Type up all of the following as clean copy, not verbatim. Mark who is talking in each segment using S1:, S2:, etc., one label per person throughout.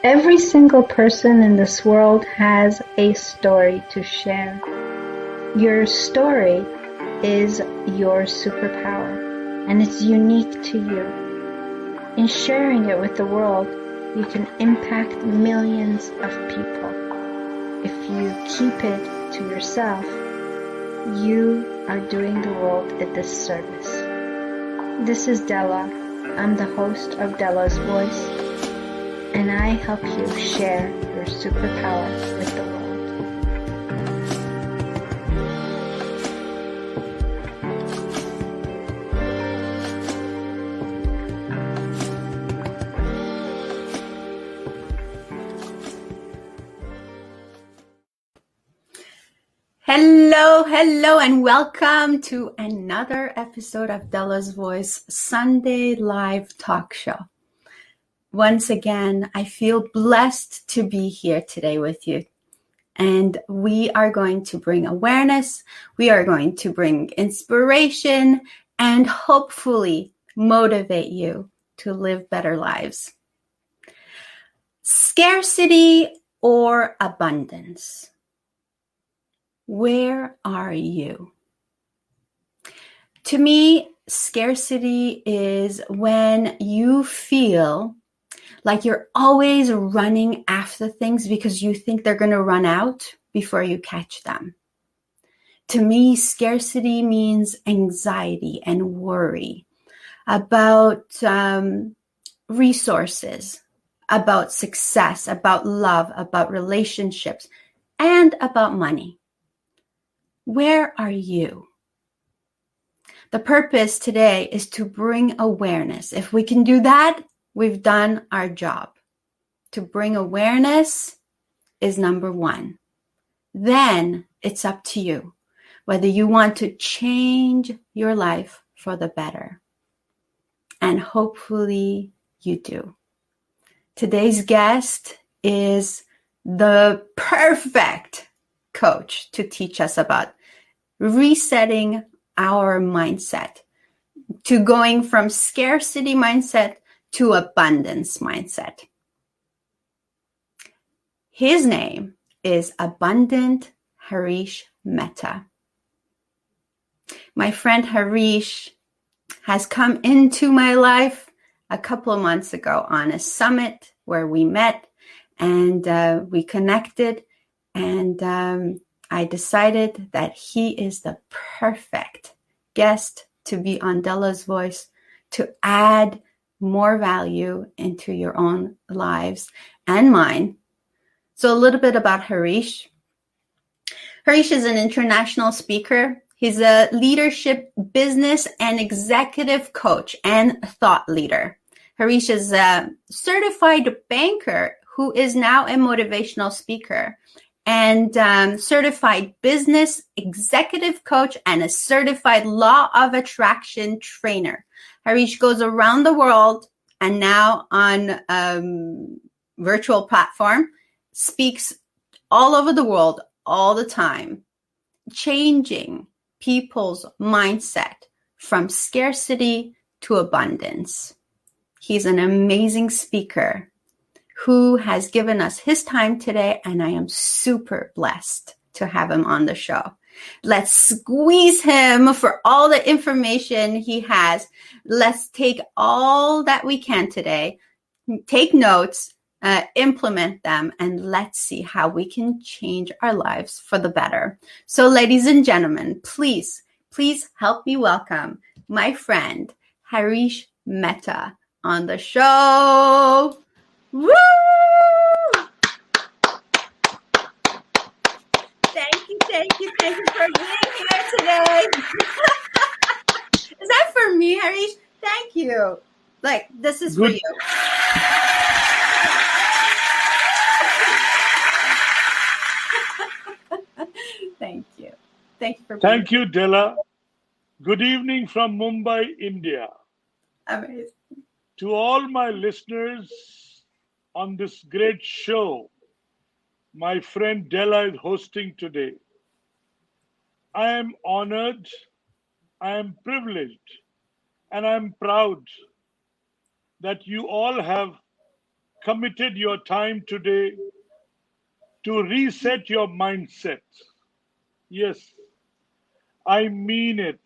S1: Every single person in this world has a story to share. Your story is your superpower, and it's unique to you. In sharing it with the world, you can impact millions of people. If you keep it to yourself, you are doing the world a disservice. This is Della. I'm the host of Dela's's Voice, and I help you share your superpower with the world.
S2: Hello, and welcome to another episode of Dela's's Voice Sunday Live Talk Show. Once again, I feel blessed to be here today with you. And we are going to bring awareness, we are going to bring inspiration, and hopefully motivate you to live better lives. Scarcity or abundance? Where are you? To me, scarcity is when you feel like you're always running after things because you think they're going to run out before you catch them. To me, scarcity means anxiety and worry about resources, about success, about love, about relationships, and about money. Where are you? The purpose today is to bring awareness. If we can do that, we've done our job. To bring awareness is number one. Then it's up to you whether you want to change your life for the better. And hopefully you do. Today's guest is the perfect coach to teach us about resetting our mindset, to going from scarcity mindset to abundance mindset. His name is Abundant Harish Mehta. My friend Harish has come into my life a couple of months ago on a summit where we met and we connected, and I decided that he is the perfect guest to be on Dela's's Voice to add more value into your own lives and mine. So a little bit about Harish. Harish is an international speaker. He's a leadership, business, and executive coach and thought leader. Harish is a certified banker who is now a motivational speaker, and certified business executive coach and a certified law of attraction trainer. Harish goes around the world and now on virtual platform, speaks all over the world all the time, changing people's mindset from scarcity to abundance. He's an amazing speaker who has given us his time today, and I am super blessed to have him on the show. Let's squeeze him for all the information he has. Let's take all that we can today, take notes, implement them, and let's see how we can change our lives for the better. So, ladies and gentlemen, please help me welcome my friend Harish Mehta on the show. Woo! Thank you for being here today. Is that for me, Harish? Thank you. Like, this is for you. Thank you. Thank you for being
S3: Thank you, Della. Good evening from Mumbai, India.
S2: Amazing.
S3: To all my listeners on this great show, my friend Della is hosting today. I am honored, I am privileged, and I am proud that you all have committed your time today to reset your mindset. Yes, I mean it.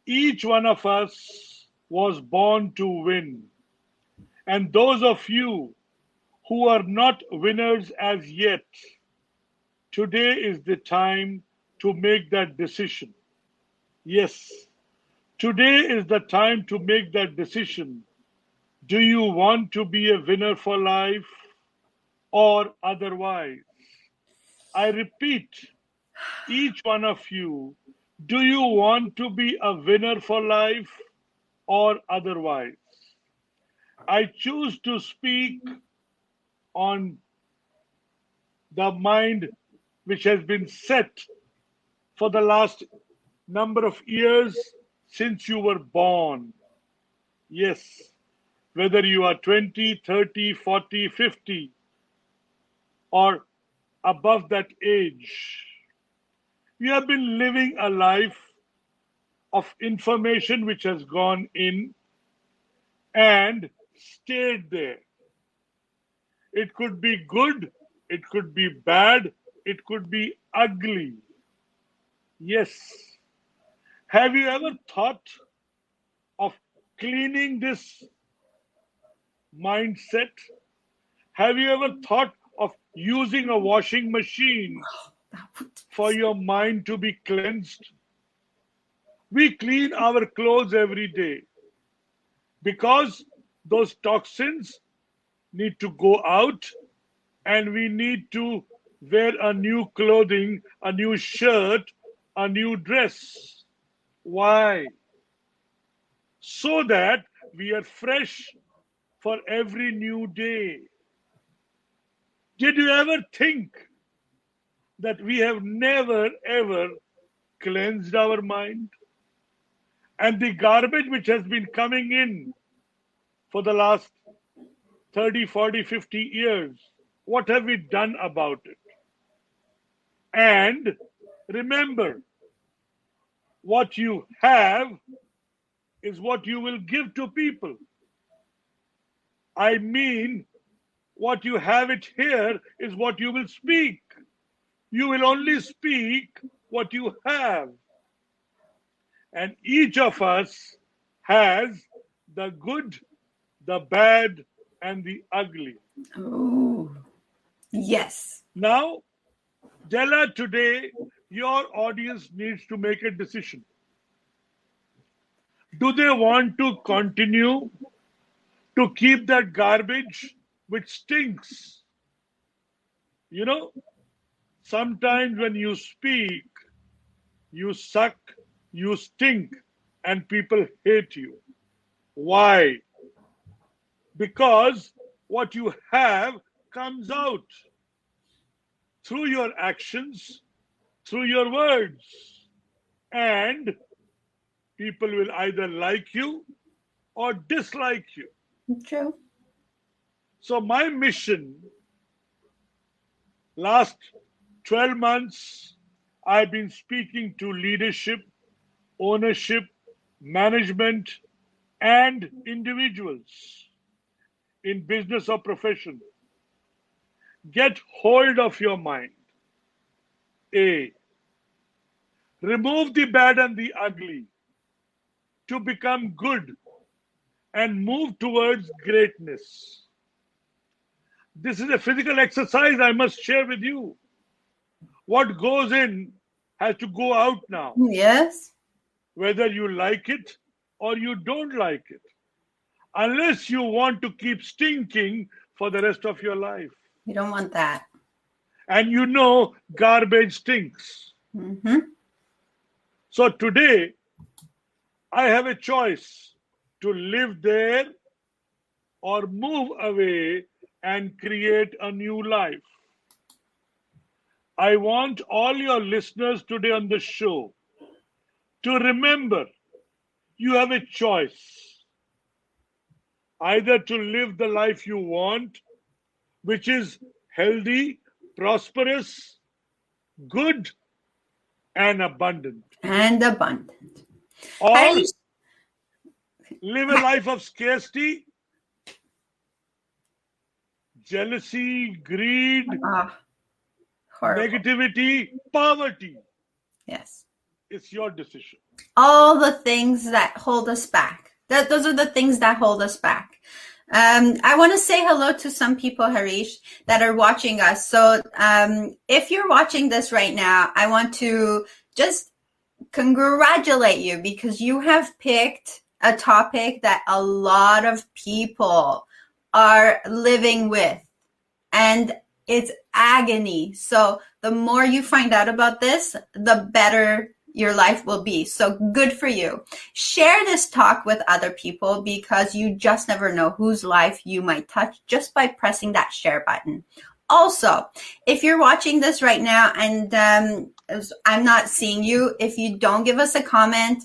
S3: Each one of us was born to win. And those of you who are not winners as yet, today is the time to make that decision. Yes, today is the time to make that decision. Do you want to be a winner for life or otherwise? I repeat, each one of you, do you want to be a winner for life or otherwise? I choose to speak on the mind which has been set for the last number of years since you were born. Yes, whether you are 20, 30, 40, 50, or above that age, you have been living a life of information which has gone in and stayed there. It could be good, it could be bad, it could be ugly. Yes. Have you ever thought of cleaning this mindset? Have you ever thought of using a washing machine for your mind to be cleansed? We clean our clothes every day because those toxins need to go out and we need to wear a new clothing, a new shirt, a new dress. Why? So that we are fresh for every new day. Did you ever think that we have never ever cleansed our mind? And the garbage which has been coming in for the last 30, 40, 50 years, what have we done about it? And remember, what you have is what you will give to people. I mean, what you have it here is what you will speak. You will only speak what you have. And each of us has the good, the bad, and the ugly.
S2: Oh, yes.
S3: Now, Della, today, your audience needs to make a decision. Do they want to continue to keep that garbage which stinks? You know, sometimes when you speak, you suck, you stink, and people hate you. Why? Because what you have comes out through your actions, through your words, and people will either like you or dislike you.
S2: True.
S3: So my mission, last 12 months, I've been speaking to leadership, ownership, management, and individuals in business or profession. Get hold of your mind. A. Remove the bad and the ugly to become good and move towards greatness. This is a physical exercise I must share with you. What goes in has to go out now,
S2: Yes.
S3: whether you like it or you don't like it, unless you want to keep stinking for the rest of your life.
S2: You don't want that.
S3: And you know garbage stinks.
S2: Mm-hmm.
S3: So today, I have a choice to live there or move away and create a new life. I want all your listeners today on the show to remember you have a choice. Either to live the life you want, which is healthy, prosperous, good, and abundant.
S2: And abundant.
S3: Or
S2: Harish,
S3: live a life of scarcity, jealousy, greed,
S2: Ah, horrible.
S3: negativity, poverty.
S2: Yes.
S3: It's your decision.
S2: All the things that hold us back. Those are the things that hold us back. I want to say hello to some people, Harish, that are watching us. So if you're watching this right now, I want to just congratulate you because you have picked a topic that a lot of people are living with, and it's agony. So the more you find out about this, the better your life will be. So good for you. Share this talk with other people because you just never know whose life you might touch just by pressing that share button. Also, if you're watching this right now and I'm not seeing you, if you don't give us a comment,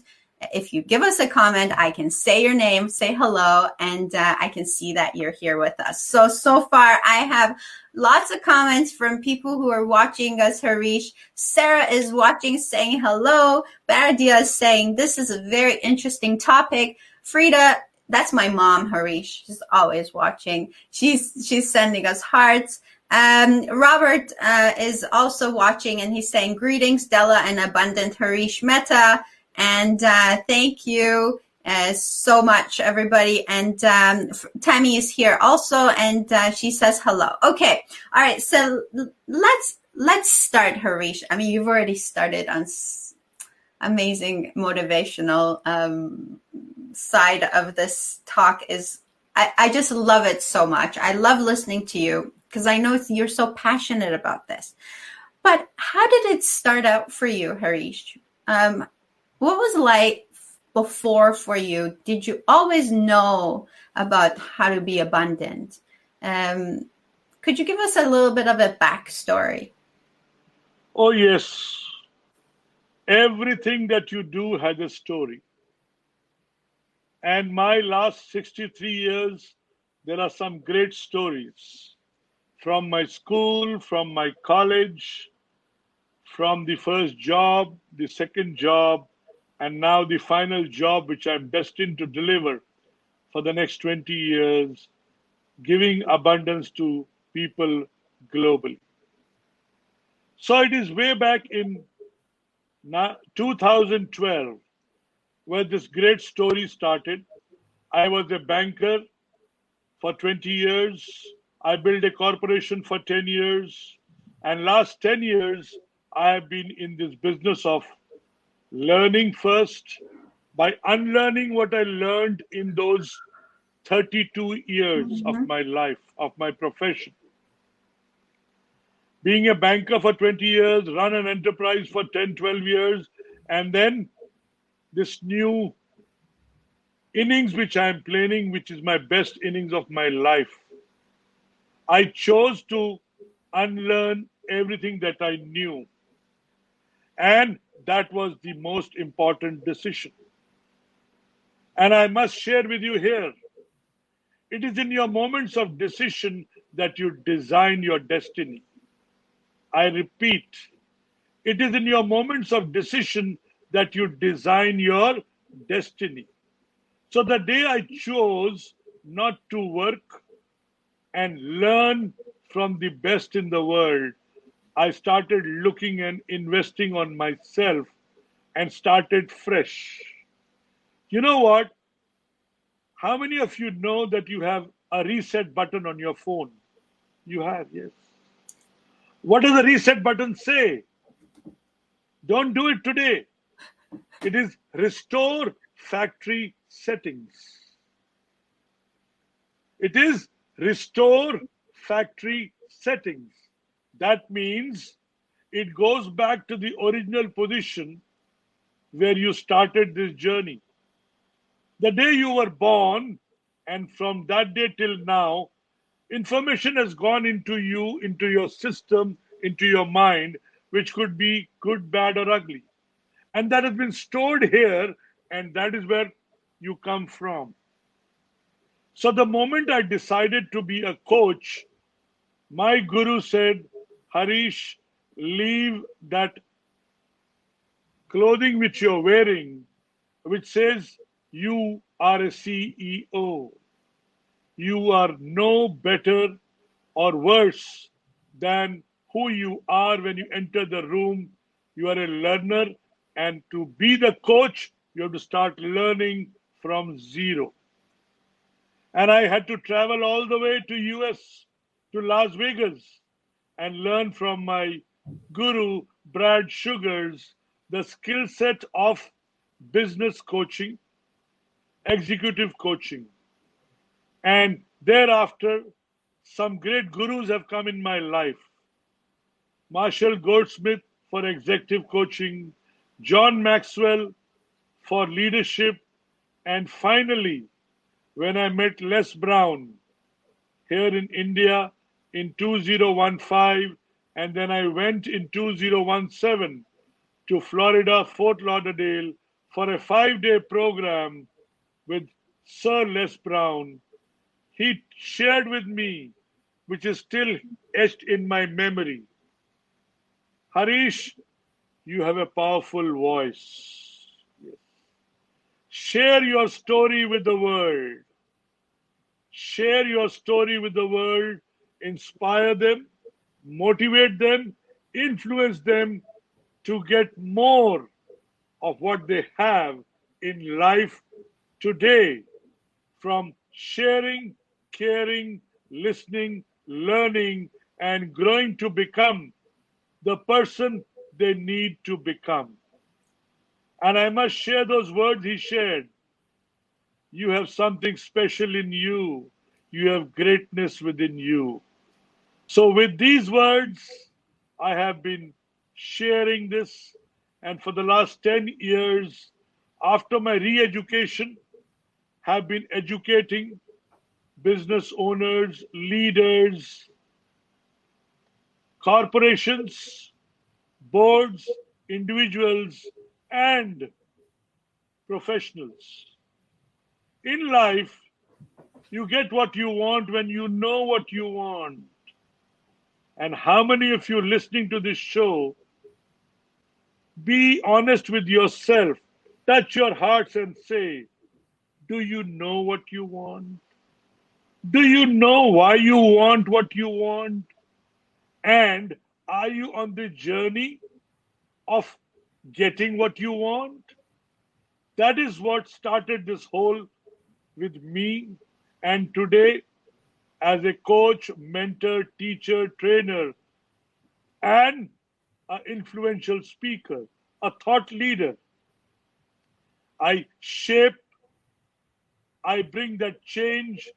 S2: if you give us a comment, I can say your name, say hello, and I can see that you're here with us. So far, I have lots of comments from people who are watching us, Harish. Sarah is watching, saying hello. Baradia is saying, this is a very interesting topic. Frida, that's my mom, Harish. She's always watching. She's sending us hearts. Robert is also watching, and he's saying, greetings, Della and Abundant Harish Mehta. And thank you so much, everybody. And Tammy is here also, and she says hello. Okay, all right. So let's start, Harish. I mean, you've already started on amazing motivational side of this talk. I just love it so much. I love listening to you because I know you're so passionate about this. But how did it start out for you, Harish? What was life before for you? Did you always know about how to be abundant? Could you give us a little bit of a backstory?
S3: Oh, yes. Everything that you do has a story. And my last 63 years, there are some great stories from my school, from my college, from the first job, the second job, and now the final job, which I'm destined to deliver for the next 20 years, giving abundance to people globally. So it is way back in 2012 where this great story started. I was a banker for 20 years. I built a corporation for 10 years. And last 10 years, I have been in this business of learning first by unlearning what I learned in those 32 years of my life, of my profession. Being a banker for 20 years, run an enterprise for 10, 12 years, and then this new innings which I am playing, which is my best innings of my life. I chose to unlearn everything that I knew. And that was the most important decision. And I must share with you here, it is in your moments of decision that you design your destiny. I repeat, it is in your moments of decision that you design your destiny. So the day I chose not to work and learn from the best in the world, I started looking and investing on myself and started fresh. You know what? How many of you know that you have a reset button on your phone? You have, yes. What does the reset button say? Don't do it today. It is restore factory settings. It is restore factory settings. That means it goes back to the original position where you started this journey. The day you were born, and from that day till now, information has gone into you, into your system, into your mind, which could be good, bad, or ugly. And that has been stored here, and that is where you come from. So the moment I decided to be a coach, my guru said, Harish, leave that clothing which you're wearing, which says you are a CEO. You are no better or worse than who you are when you enter the room. You are a learner, and to be the coach, you have to start learning from zero. And I had to travel all the way to US, to Las Vegas, and learn from my guru, Brad Sugars, the skill set of business coaching, executive coaching. And thereafter, some great gurus have come in my life. Marshall Goldsmith for executive coaching, John Maxwell for leadership, and finally, when I met Les Brown here in India in 2015, and then I went in 2017 to Florida, Fort Lauderdale for a 5-day program with Sir Les Brown. He shared with me, which is still etched in my memory. Harish, you have a powerful voice. Yes. Share your story with the world. Share your story with the world. Inspire them, motivate them, influence them to get more of what they have in life today from sharing, caring, listening, learning, and growing to become the person they need to become. And I must share those words he shared. You have something special in you. You have greatness within you. So with these words, I have been sharing this. And for the last 10 years, after my re-education, have been educating business owners, leaders, corporations, boards, individuals, and professionals. In life, you get what you want when you know what you want. And how many of you listening to this show, be honest with yourself, touch your hearts and say, do you know what you want? Do you know why you want what you want? And are you on the journey of getting what you want? That is what started this whole with me. And today, as a coach, mentor, teacher, trainer, and an influential speaker, a thought leader, I shape, I bring that change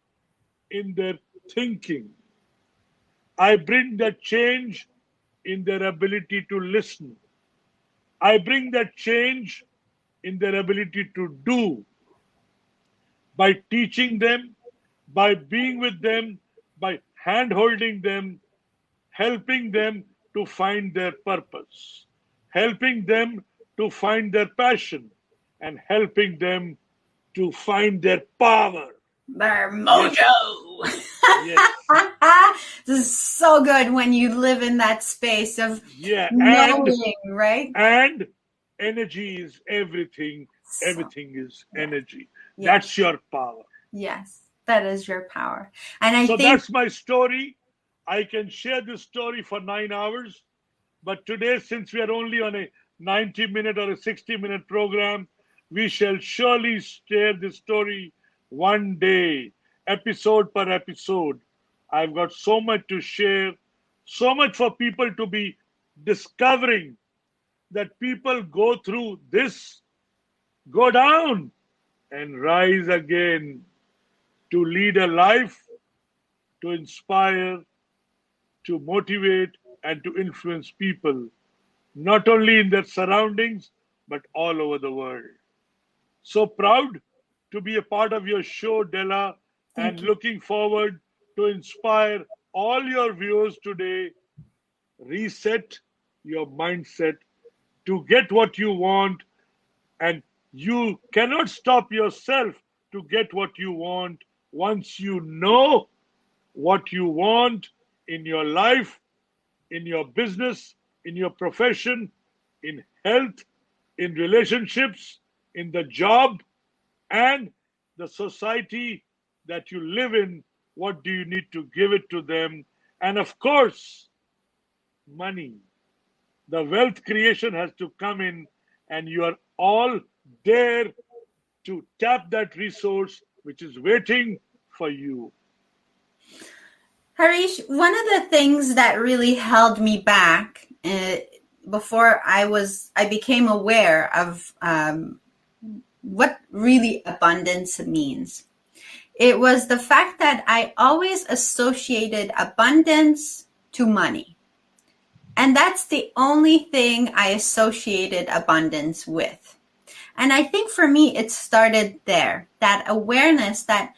S3: in their thinking. I bring that change in their ability to listen. I bring that change in their ability to do by teaching them, by being with them, by hand-holding them, helping them to find their purpose, helping them to find their passion, and helping them to find their power.
S2: Their mojo.
S3: Yes.
S2: This is so good when you live in that space of knowing, right?
S3: And energy is everything. Everything is energy. Yes. That's your power.
S2: Yes, that is your power. And I think
S3: that's my story. I can share this story for 9 hours. But today, since we are only on a 90-minute or a 60-minute program, we shall surely share this story one day, episode per episode. I've got so much to share, so much for people to be discovering, that people go through this, go down, and rise again to lead a life, to inspire, to motivate, and to influence people, not only in their surroundings, but all over the world. So proud to be a part of your show, Dela, and looking forward to inspire all your viewers today. Reset your mindset to get what you want, and you cannot stop yourself to get what you want once you know what you want in your life, in your business, in your profession, in health, in relationships, in the job, and the society that you live in. What do you need to give it to them? And of course, money. The wealth creation has to come in, and you are all there to tap that resource which is waiting for you.
S2: Harish, one of the things that really held me back before I became aware of what really abundance means. It was the fact that I always associated abundance to money. And that's the only thing I associated abundance with. And I think for me, it started there, that awareness that,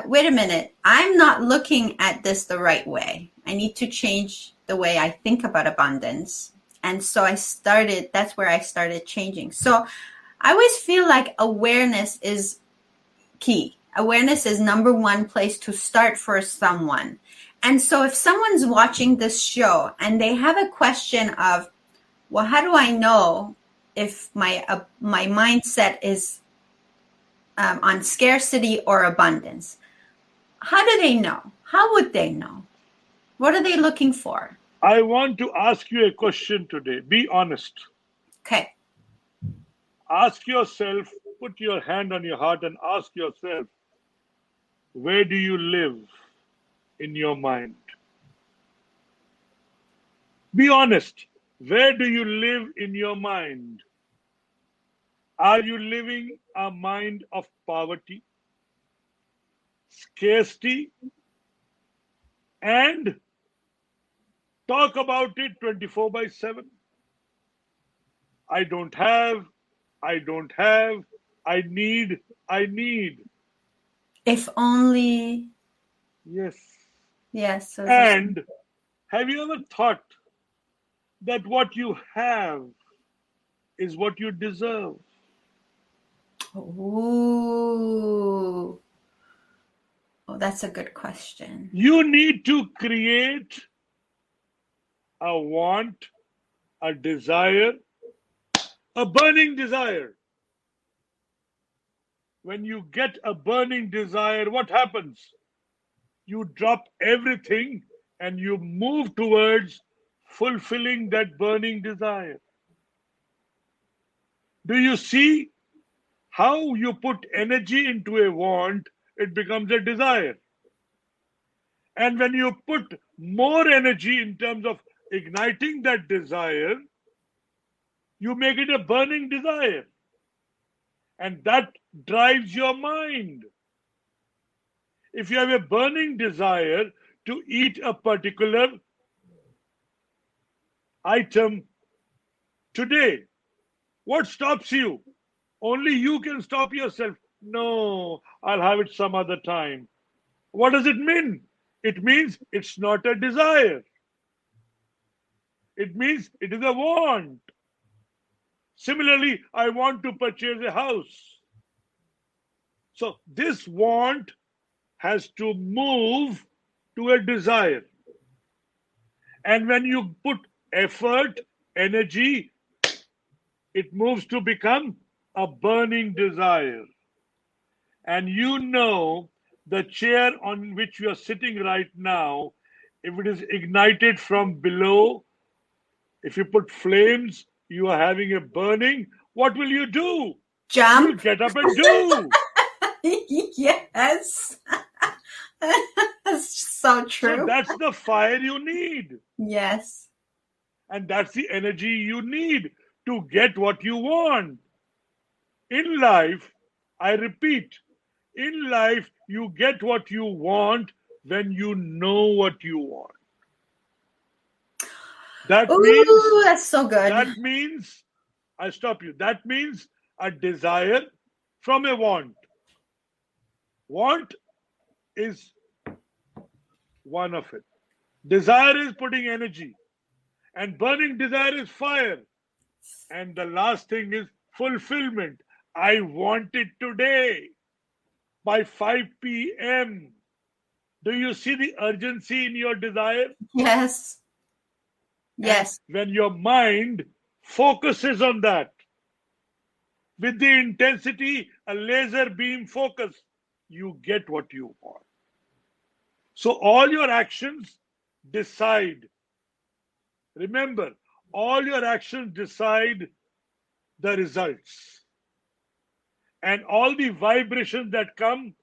S2: wait a minute, I'm not looking at this the right way. I need to change the way I think about abundance. And so that's where I started changing. So I always feel like awareness is key. Awareness is number one place to start for someone. And so if someone's watching this show and they have a question of, well, how do I know if my mindset is on scarcity or abundance? How do they know? How would they know? What are they looking for?
S3: I want to ask you a question today. Be honest.
S2: Okay.
S3: Ask yourself, put your hand on your heart and ask yourself, where do you live in your mind? Be honest. Where do you live in your mind? Are you living a mind of poverty, scarcity, and talk about it 24/7? I don't have, I need.
S2: If only.
S3: Yes.
S2: Yes. So
S3: and have you ever thought that what you have is what you deserve?
S2: Ooh. Oh, that's a good question.
S3: You need to create a want, a desire, a burning desire. When you get a burning desire, what happens? You drop everything and you move towards fulfilling that burning desire. Do you see how you put energy into a want, it becomes a desire. And when you put more energy in terms of igniting that desire, you make it a burning desire. And that drives your mind. If you have a burning desire to eat a particular item today, what stops you? Only you can stop yourself. No, I'll have it some other time. What does it mean? It means it's not a desire. It means it is a want. Similarly, I want to purchase a house. So this want has to move to a desire. And when you put effort, energy, it moves to become a burning desire. And you know, the chair on which you are sitting right now, if it is ignited from below, if you put flames, you are having a burning, what will you do?
S2: Jump.
S3: You'll get up and do.
S2: Yes. That's so true.
S3: So that's the fire you need.
S2: Yes.
S3: And that's the energy you need to get what you want. In life, I repeat, in life, you get what you want when you know what you want. That
S2: Ooh, that's so good.
S3: That means, I stop you. That means a desire from a want. Want is one of it. Desire is putting energy. And burning desire is fire. And the last thing is fulfillment. I want it today by 5 p.m. Do you see the urgency in your desire?
S2: Yes. Yes.
S3: And when your mind focuses on that, with the intensity, a laser beam focus, you get what you want. So all your actions decide. Remember, all your actions decide the results. And all the vibrations that come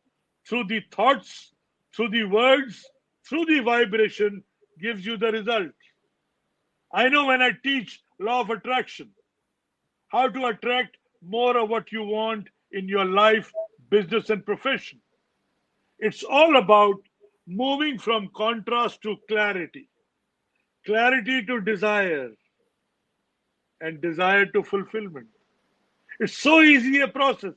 S3: through the thoughts, through the words, through the vibration gives you the result. I know when I teach law of attraction, how to attract more of what you want in your life, business, and profession. It's all about moving from contrast to clarity, clarity to desire, and desire to fulfillment. It's so easy a process.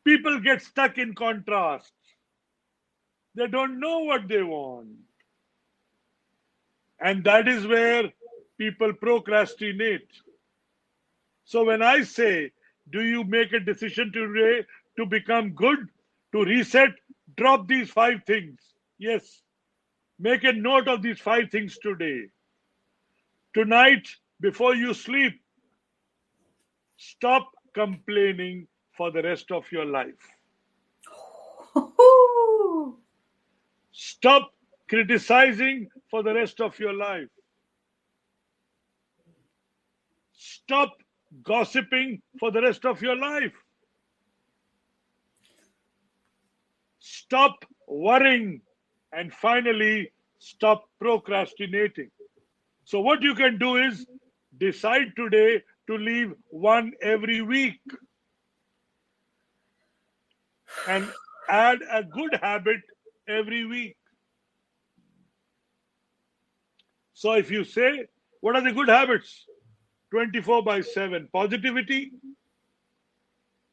S3: People get stuck in contrast. They don't know what they want. And that is where people procrastinate. So when I say, do you make a decision today to become good, to reset, drop these 5 things? Yes. Make a note of these 5 things today. Tonight, before you sleep, stop complaining for the rest of your life. Stop criticizing for the rest of your life. Stop gossiping for the rest of your life. Stop worrying. And finally, stop procrastinating. So what you can do is decide today to leave one every week. And add a good habit every week. So if you say, what are the good habits? 24/7. Positivity,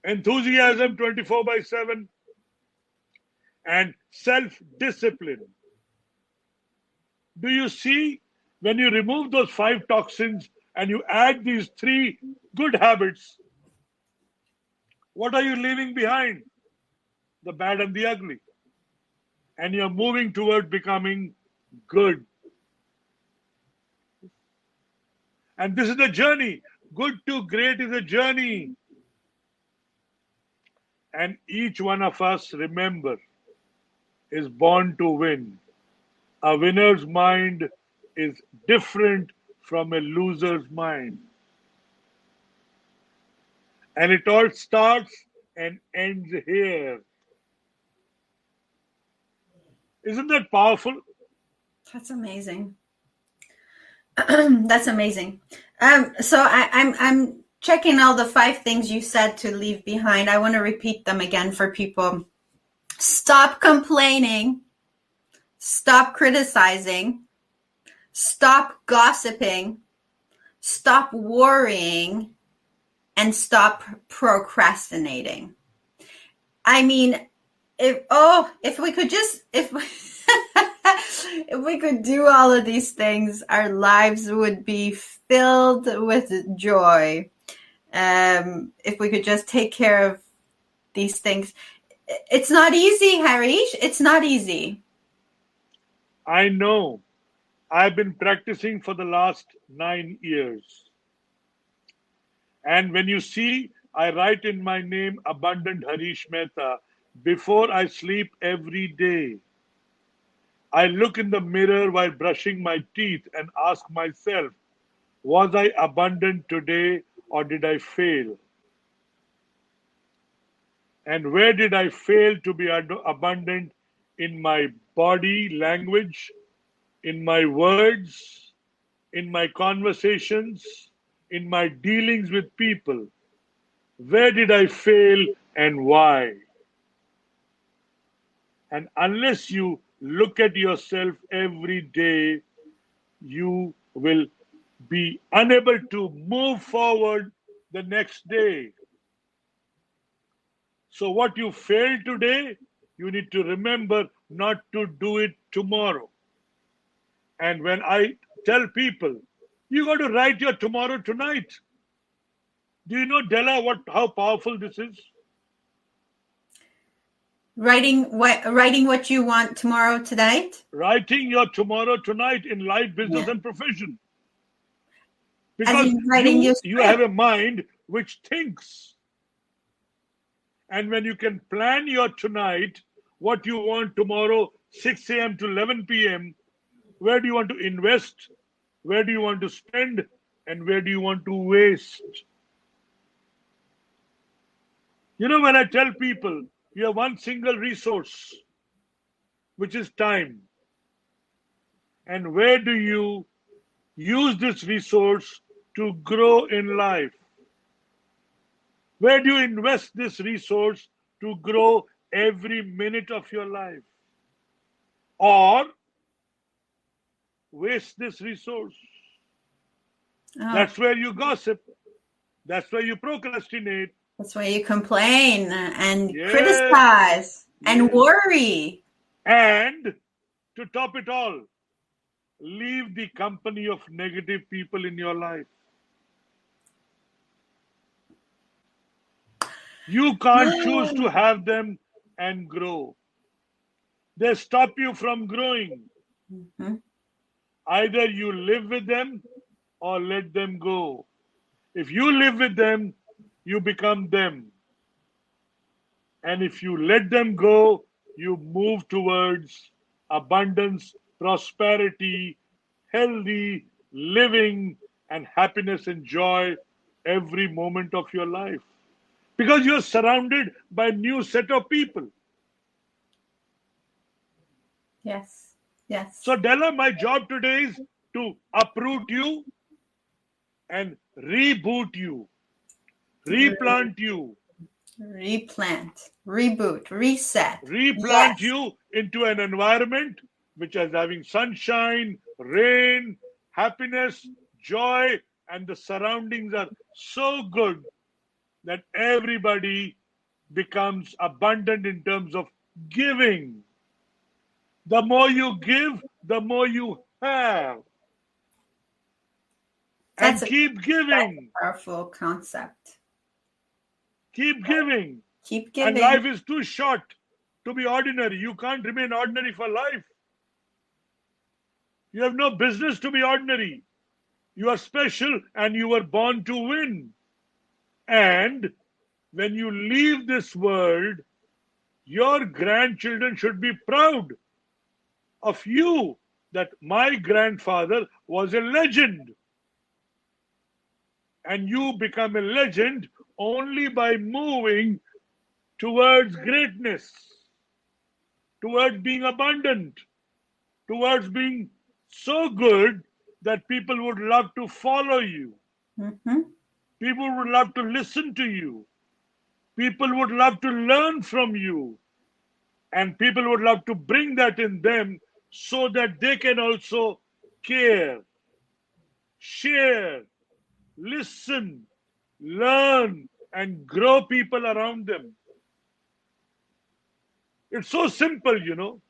S3: enthusiasm 24/7, and self-discipline. Do you see, when you remove those 5 toxins and you add these 3 good habits, what are you leaving behind? The bad and the ugly. And you're moving toward becoming good. And this is the journey. Good to great is a journey. And each one of us, remember, is born to win. A winner's mind is different from a loser's mind. And it all starts and ends here. Isn't that powerful?
S2: That's amazing. That's amazing. So I'm checking all the 5 things you said to leave behind. I want to repeat them again for people. Stop complaining. Stop criticizing. Stop gossiping. Stop worrying. And stop procrastinating. I mean, if we could just, if we could do all of these things, our lives would be filled with joy. If we could just take care of these things. It's not easy, Harish. It's not easy.
S3: I know. I've been practicing for the last 9 years. And when you see, I write in my name, Abundant Harish Mehta, before I sleep every day. I look in the mirror while brushing my teeth and ask myself, was I abundant today or did I fail? And where did I fail to be abundant? In my body language, in my words, in my conversations, in my dealings with people. Where did I fail and why? And unless you look at yourself every day, you will be unable to move forward the next day. So what you failed today, you need to remember not to do it tomorrow. And when I tell people, you got to write your tomorrow tonight. Do you know, Della, how powerful this is?
S2: Writing what you want tomorrow tonight?
S3: Writing your tomorrow tonight in life, business, and profession.
S2: Because
S3: you have a mind which thinks. And when you can plan your tonight, what you want tomorrow, 6 a.m. to 11 p.m., Where do you want to invest? Where do you want to spend? And where do you want to waste? You know, when I tell people you have one single resource, which is time, and where do you use this resource to grow in life? Where do you invest this resource to grow every minute of your life? Or waste this resource?
S2: Oh,
S3: That's where you gossip. That's where you procrastinate.
S2: that's why you complain and
S3: Yes.
S2: criticize and
S3: Yes.
S2: worry.
S3: And to top it all, leave the company of negative people in your life. You can't choose to have them and grow. They stop you from growing.
S2: Mhm.
S3: Either you live with them or let them go. If you live with them, you become them. And if you let them go, you move towards abundance, prosperity, healthy living, and happiness and joy every moment of your life. Because you're surrounded by a new set of people.
S2: Yes. Yes.
S3: So, Della, my job today is to uproot you and reboot you, replant you,
S2: Replant, reboot, reset.
S3: replant
S2: Yes.
S3: you into an environment which is having sunshine, rain, happiness, joy, and the surroundings are so good that everybody becomes abundant in terms of giving. The more you give, the more you have.
S2: That's
S3: And
S2: a
S3: keep giving.
S2: powerful concept.
S3: Keep giving.
S2: Keep
S3: And
S2: giving.
S3: life is too short to be ordinary. You can't remain ordinary for life. You have no business to be ordinary. You are special and you were born to win. And when you leave this world, your grandchildren should be proud of you that my grandfather was a legend. And you become a legend only by moving towards greatness, towards being abundant, towards being so good that people would love to follow you.
S2: Mm-hmm.
S3: People would love to listen to you. People would love to learn from you. And people would love to bring that in them so that they can also care, share, listen, learn, and grow people around them. It's so simple, you know.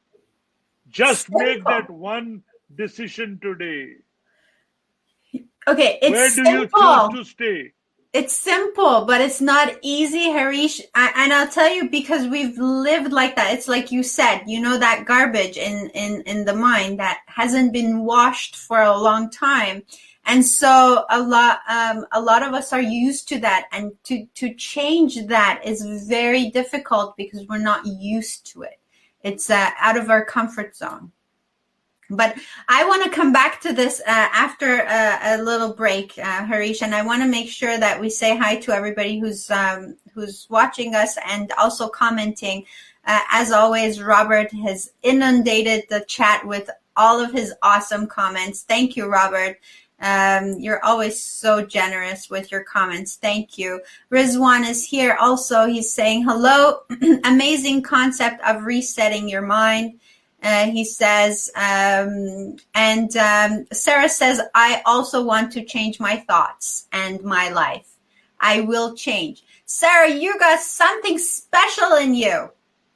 S3: Just make
S2: Simple.
S3: that one decision today.
S2: Okay,
S3: Where
S2: it's
S3: do you choose
S2: simple.
S3: to stay?
S2: It's simple, but it's not easy, Harish. And I'll tell you, because we've lived like that. It's like you said, you know, that garbage in the mind that hasn't been washed for a long time. And so a lot of us are used to that, and to change that is very difficult because we're not used to it. It's out of our comfort zone. But I want to come back to this after a little break, Harish, and I want to make sure that we say hi to everybody who's watching us and also commenting. As always, Robert has inundated the chat with all of his awesome comments. Thank you, Robert. You're always so generous with your comments. Thank you. Rizwan is here also. He's saying hello. Amazing concept of resetting your mind. He says, and Sarah says, I also want to change my thoughts and my life. I will change. Sarah, you got something special in you.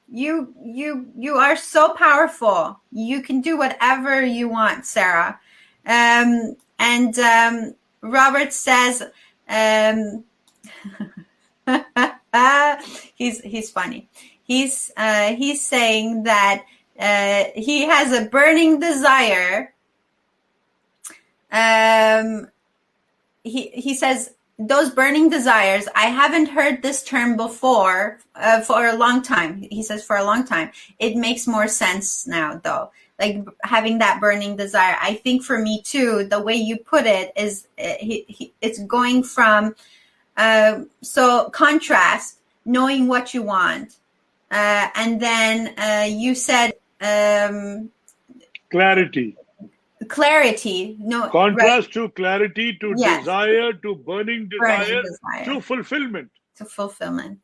S2: You are so powerful. You can do whatever you want, Sarah. And Robert says, he's funny. He's saying that he has a burning desire. He says, those burning desires, I haven't heard this term before for a long time. He says for a long time. It makes more sense now, though. Like having that burning desire. I think for me too, the way you put it is it's going from, so contrast, knowing what you want. And then you said
S3: clarity.
S2: Clarity. No,
S3: contrast
S2: right.
S3: to clarity, to
S2: Yes.
S3: desire, to burning desire,
S2: desire,
S3: to fulfillment.
S2: To fulfillment.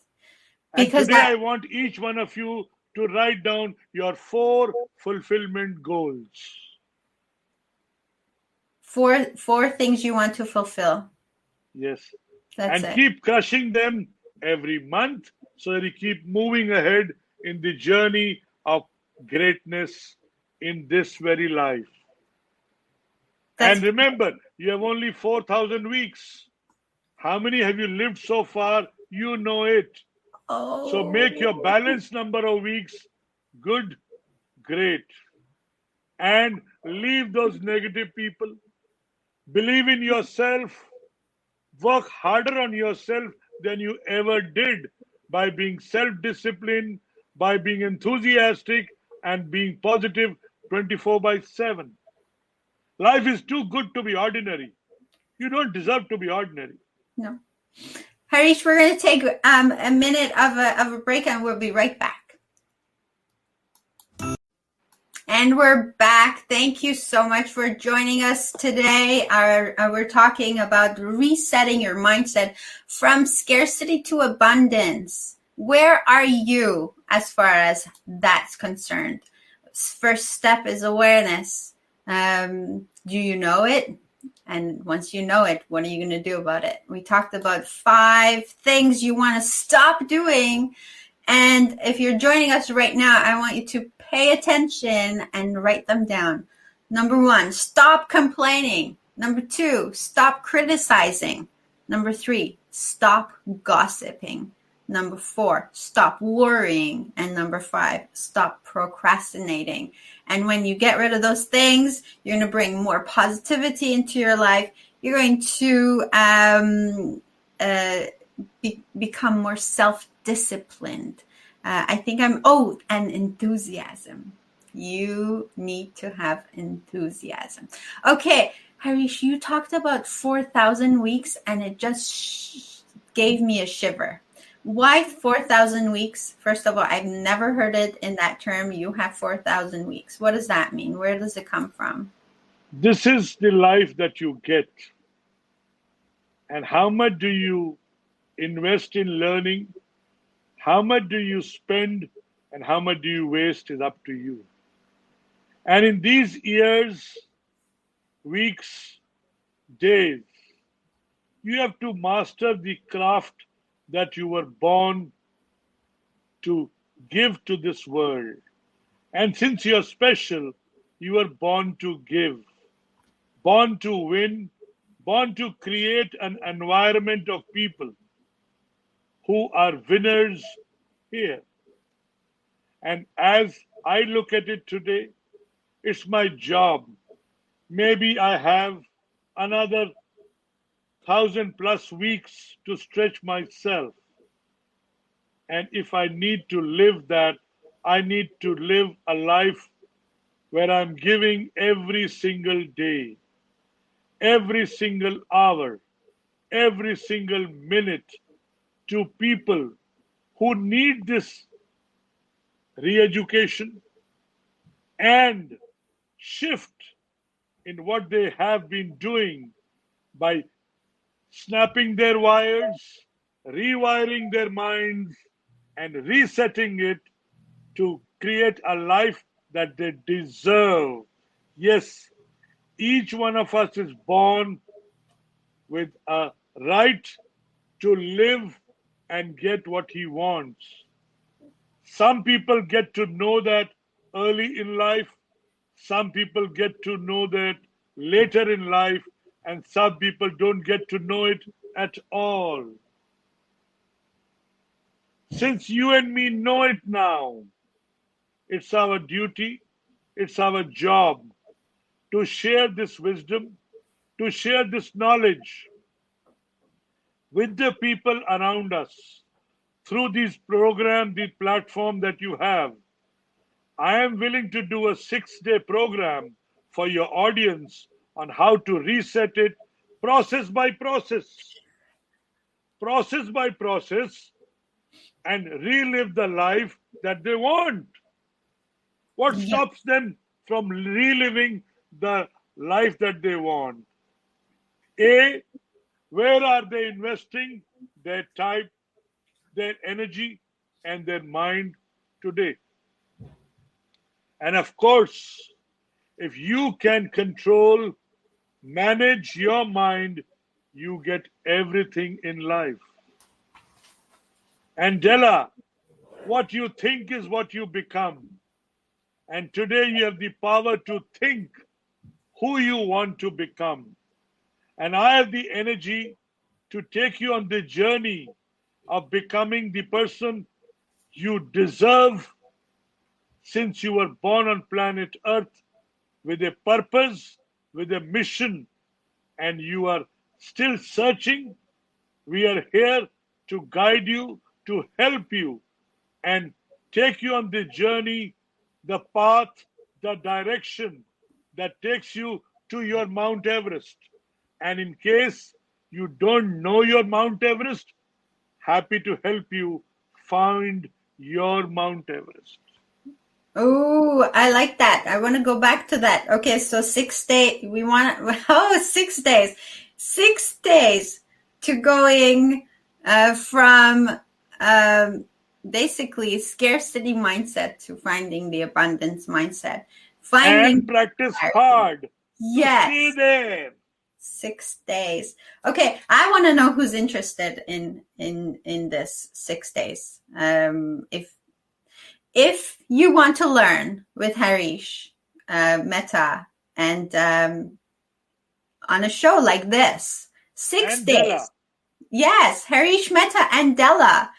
S3: And today I want each one of you to write down your 4 fulfillment goals.
S2: 4 things you want to fulfill.
S3: Yes.
S2: That's
S3: and
S2: it.
S3: Keep crushing them every month so that you keep moving ahead in the journey of greatness in this very life. And remember, you have only 4,000 weeks. How many have you lived so far? You know it.
S2: Oh.
S3: So make your balanced number of weeks good, great. And leave those negative people. Believe in yourself. Work harder on yourself than you ever did by being self-disciplined, by being enthusiastic, and being positive 24/7. Life is too good to be ordinary. You don't deserve to be ordinary.
S2: No. Harish, we're going to take a minute of a break and we'll be right back. And we're back. Thank you so much for joining us today. We're talking about resetting your mindset from scarcity to abundance. Where are you as far as that's concerned? First step is awareness. Do you know it? And once you know it, what are you going to do about it? We talked about 5 things you want to stop doing. And if you're joining us right now, I want you to pay attention and write them down. Number 1, stop complaining. Number 2, stop criticizing. Number 3, stop gossiping. Number 4, stop worrying. And number 5, stop procrastinating. And when you get rid of those things, you're going to bring more positivity into your life. You're going to become more self-disciplined. And enthusiasm. You need to have enthusiasm. Okay, Harish, you talked about 4,000 weeks and it just gave me a shiver. Why 4,000 weeks? First of all, I've never heard it in that term. You have 4,000 weeks. What does that mean? Where does it come from?
S3: This is the life that you get. And how much do you invest in learning? How much do you spend and how much do you waste is up to you. And in these years, weeks, days, you have to master the craft that you were born to give to this world. And since you're special, you were born to give, born to win, born to create an environment of people who are winners here. And as I look at it today, it's my job. Maybe I have another 1,000+ weeks to stretch myself. And if I need to live that, I need to live a life where I'm giving every single day, every single hour, every single minute to people who need this re-education and shift in what they have been doing by snapping their wires, rewiring their minds, and resetting it to create a life that they deserve. Yes, each one of us is born with a right to live and get what he wants. Some people get to know that early in life, some people get to know that later in life, and some people don't get to know it at all. Since you and me know it now, it's our duty, it's our job to share this wisdom, to share this knowledge. with the people around us through these programs, the platform that you have. I am willing to do a 6-day program for your audience on how to reset it process by process, and relive the life that they want. What
S2: Yeah.
S3: stops them from reliving the life that they want? A, where are they investing their time, their energy, and their mind today? And of course, if you can manage your mind, you get everything in life. And Della, what you think is what you become. And today you have the power to think who you want to become. And I have the energy to take you on the journey of becoming the person you deserve since you were born on planet Earth with a purpose, with a mission, and you are still searching. We are here to guide you, to help you, and take you on the journey, the path, the direction that takes you to your Mount Everest. And in case you don't know your Mount Everest, happy to help you find your Mount Everest.
S2: Oh, I like that. I want to go back to that. Okay, so 6 days. We want 6 days. 6 days to going from basically scarcity mindset to finding the abundance mindset.
S3: And practice hard to stay there.
S2: 6 days. Okay, I want to know who's interested in this 6 days. If you want to learn with Harish Mehta and on a show like this, 6 days.
S3: Della.
S2: Yes, Harish Mehta and Della.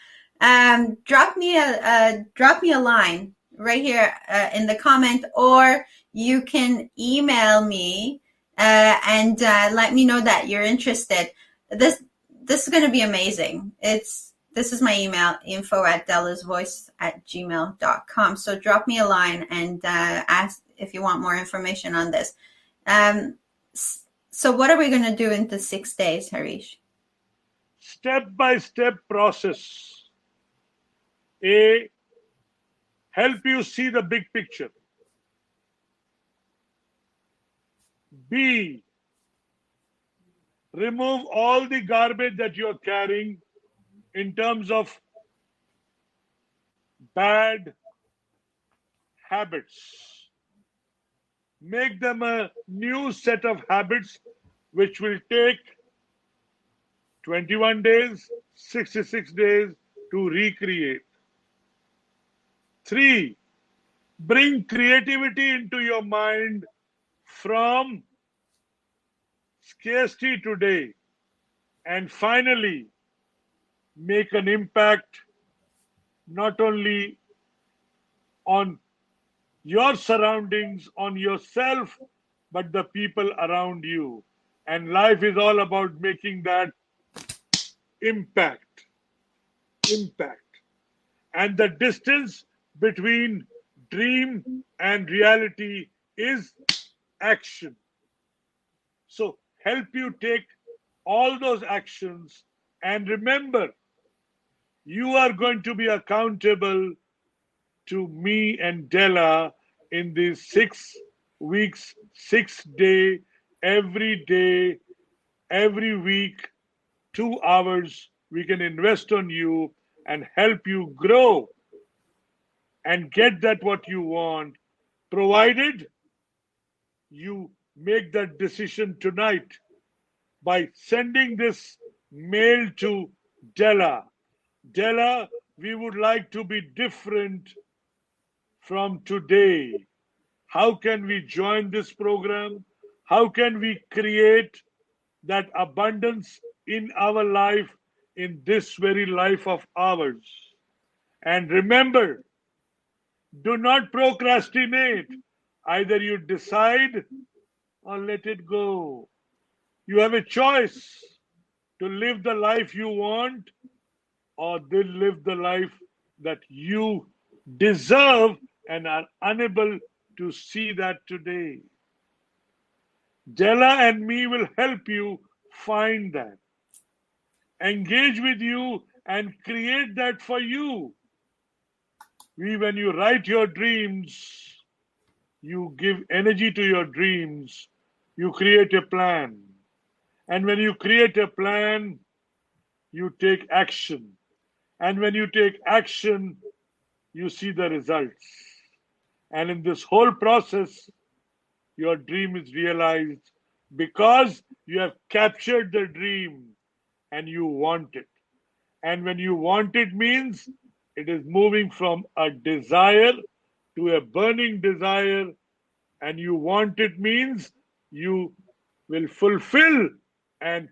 S2: Drop me a line right here in the comment, or you can email me and let me know that you're interested. This is going to be amazing. This is my email, info@dela'svoice@gmail.com. So drop me a line and ask if you want more information on this. So what are we going to do in the 6 days, Harish?
S3: Step-by-step process. A, help you see the big picture. B, remove all the garbage that you're carrying in terms of bad habits. Make them a new set of habits which will take 21 days, 66 days to recreate. 3, bring creativity into your mind from scarcity today. And finally, make an impact not only on your surroundings, on yourself, but the people around you. And life is all about making that impact. And the distance between dream and reality is action. So help you take all those actions, and remember, you are going to be accountable to me and Della in these 6 weeks, 6 day, every week, 2 hours. We can invest on you and help you grow and get that what you want, provided you make that decision tonight by sending this mail to Della. Della, we would like to be different from today. How can we join this program? How can we create that abundance in our life, in this very life of ours? And remember, do not procrastinate. Either you decide or let it go. You have a choice. to live the life you want, or they live the life that you deserve and are unable to see that today. Della and me will help you find that, engage with you, and create that for you. When you write your dreams, you give energy to your dreams, you create a plan. And when you create a plan, you take action. And when you take action, you see the results. And in this whole process, your dream is realized because you have captured the dream and you want it. And when you want it means it is moving from a desire to a burning desire, and you want it means you will fulfill and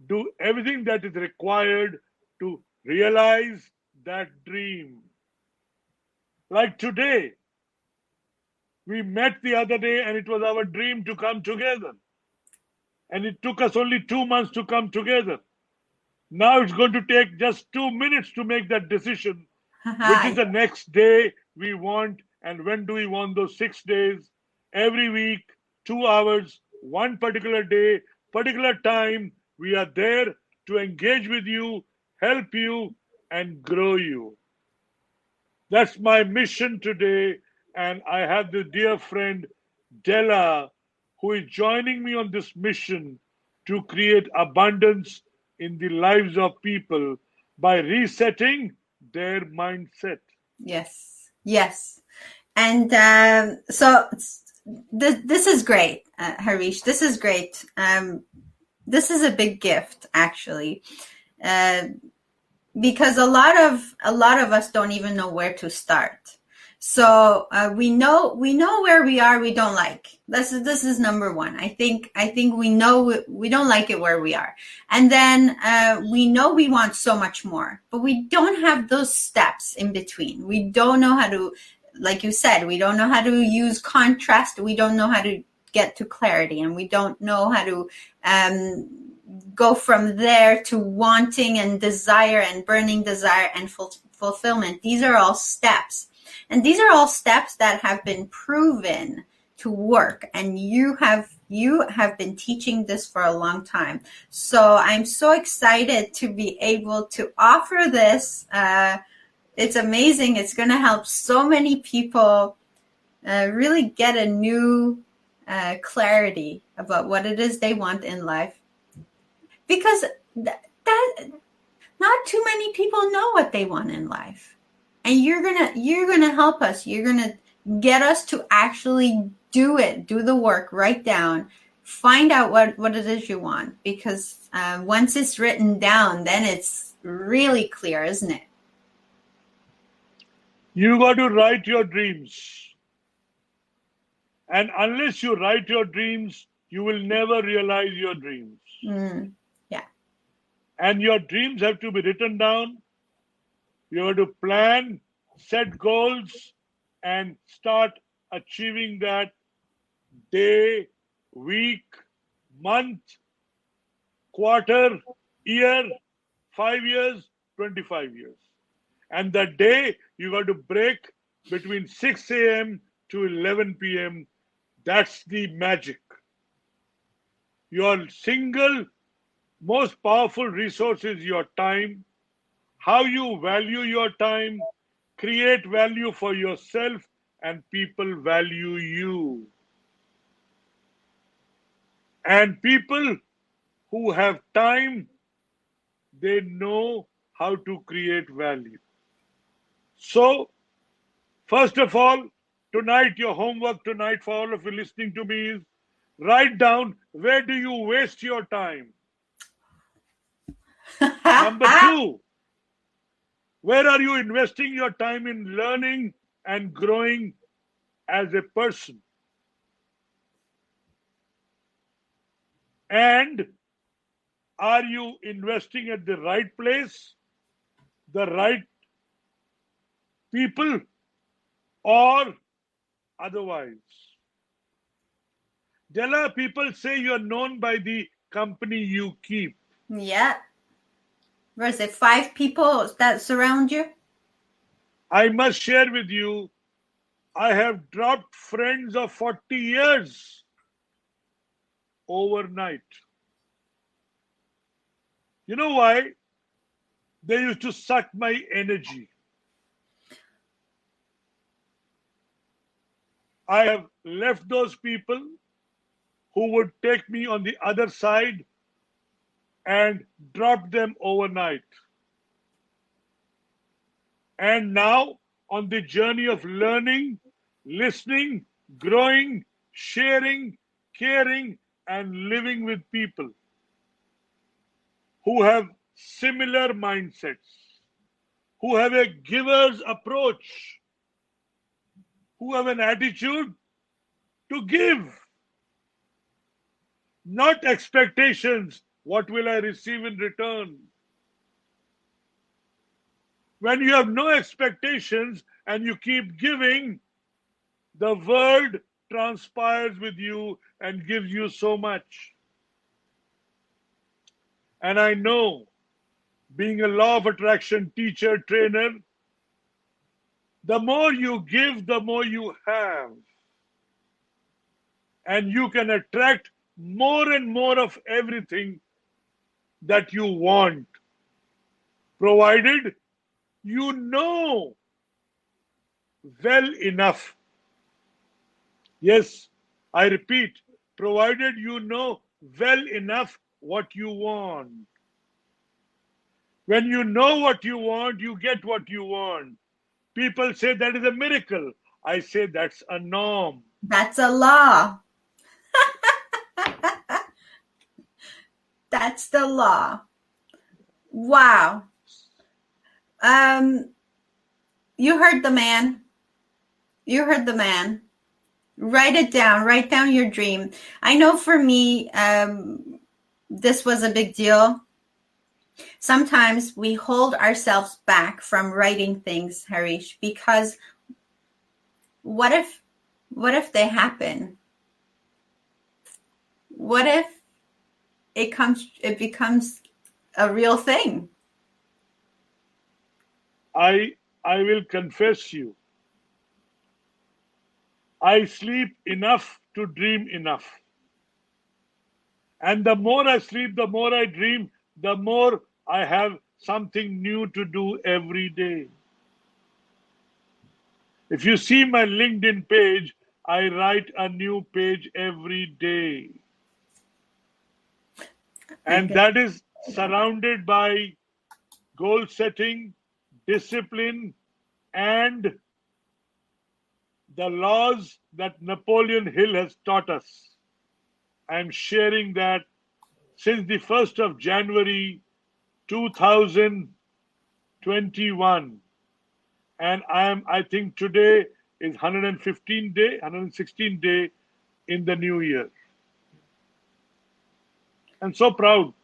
S3: do everything that is required to realize that dream. Like today, we met the other day and it was our dream to come together. And it took us only 2 months to come together. Now it's going to take just 2 minutes to make that decision. Which is the next day we want, and when do we want those 6 days? Every week, 2 hours, one particular day, particular time, we are there to engage with you, help you, and grow you. That's my mission today, and I have the dear friend Della, who is joining me on this mission to create abundance in the lives of people by resetting their mindset.
S2: Yes. And so this is great, Harish. This is great. This is a big gift, actually, because a lot of us don't even know where to start. So we know where we are. We don't like. This is number one. I think we know we don't like it where we are, and then we know we want so much more, but we don't have those steps in between. We don't know how to, like you said, we don't know how to use contrast. We don't know how to get to clarity, and we don't know how to go from there to wanting and desire and burning desire and fulfillment. These are all steps. And these are all steps that have been proven to work. And you have been teaching this for a long time. So I'm so excited to be able to offer this. It's amazing. It's going to help so many people really get a new clarity about what it is they want in life. Because that not too many people know what they want in life. And you're gonna help us. You're gonna get us to actually do it, do the work, write down, find out what it is you want. Because once it's written down, then it's really clear, isn't it?
S3: You got to write your dreams. And unless you write your dreams, you will never realize your dreams.
S2: Yeah.
S3: And your dreams have to be written down. You have to plan, set goals, and start achieving that day, week, month, quarter, year, 5 years, 25 years. And that day, you got to break between 6 a.m. to 11 p.m. That's the magic. Your single most powerful resource is your time. How you value your time, create value for yourself, and people value you. And people who have time, they know how to create value. So, first of all, tonight, your homework tonight for all of you listening to me is write down, where do you waste your time? Number 2, where are you investing your time in learning and growing as a person? And are you investing at the right place, the right people, or otherwise? Della, people say you are known by the company you keep.
S2: Yeah, what is it, 5 people that surround you?
S3: I must share with you, I have dropped friends of 40 years overnight. You know why? They used to suck my energy. I have left those people who would take me on the other side and dropped them overnight. And now, on the journey of learning, listening, growing, sharing, caring, and living with people who have similar mindsets, who have a giver's approach, who have an attitude to give, not expectations. What will I receive in return? When you have no expectations and you keep giving, the world transpires with you and gives you so much. And I know, being a law of attraction teacher, trainer, the more you give, the more you have. And you can attract more and more of everything that you want, provided you know well enough. Yes, I repeat, provided you know well enough what you want. When you know what you want, you get what you want. People say that is a miracle. I say that's a norm.
S2: That's a law. That's the law. Wow. You heard the man. You heard the man. Write it down. Write down your dream. I know for me, this was a big deal. Sometimes we hold ourselves back from writing things, Harish, because what if they happen? What if it becomes a real thing?
S3: I will confess you. I sleep enough to dream enough. And the more I sleep, the more I dream, the more I have something new to do every day. If you see my LinkedIn page, I write a new page every day. And that is surrounded by goal setting, discipline, and the laws that Napoleon Hill has taught us. I'm sharing that since the 1st of January 2021. And I think today is 116 day in the new year. I'm so proud.